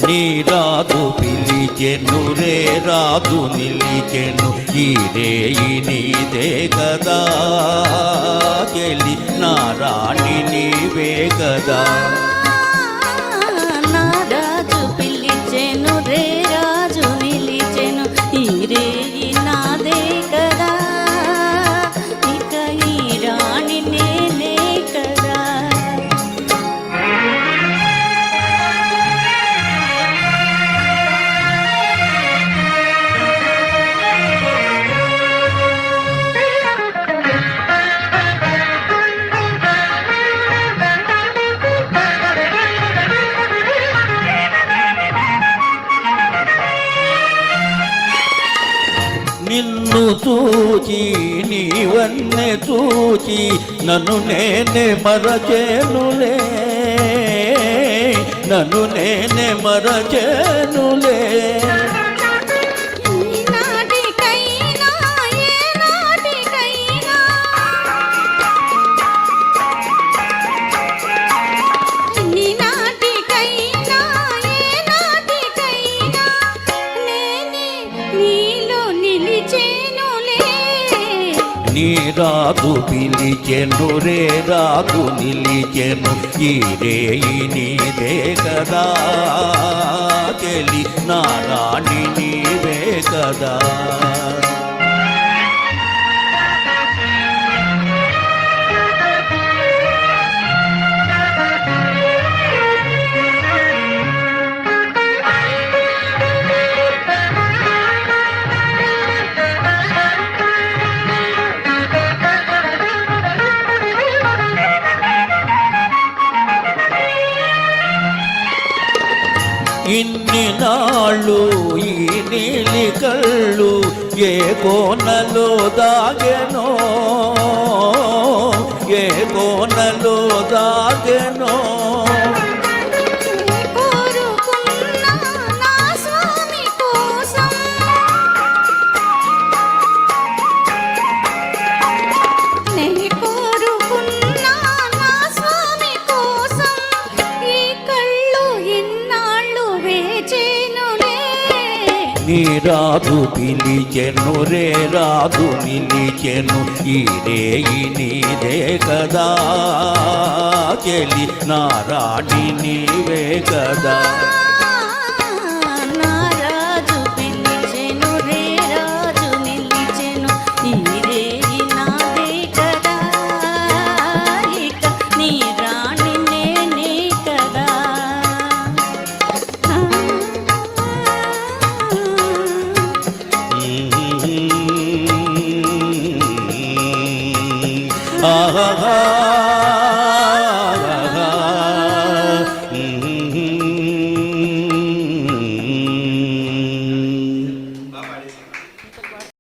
నీ రాదు పిలిచెను రే రాదు నిలిచెను ఈ రేయి నీదే కదా చెలి నా రాణి నీవే కదా. నా రాజు పిలిచెను రే రాజు నిలిచెను ఈ రేయి నాదే కదా ఇక ఈ రాణి నేనే కదా. నిన్ను చూచి నీవన్నే చూచి నన్ను నేనే మరచేనులే నన్ను నేనే మరచేనులే. నీ రాదు పిలిచెను రే రాదు నిలిచెను ఈ రేయి నీదే కదా చెలి నా రాణి నీవే కదా. ఇన్ని నాళ్ళు ఈ నీలి కళ్ళు ఏ కోనలో దాగెనో ఏ కోనలో దాగెనో. నీ రాదు పిలిచెను రే రాదు నిలిచెను ఈ రేయి నీదే కదా చెలి నా రాణి నీవే కదా. నా రాజు పిలిచెను రే రాజు నిలిచెను ఈ రేయి నాదే కదా ఇక నీ రాణి నేనే కదా. ఆహా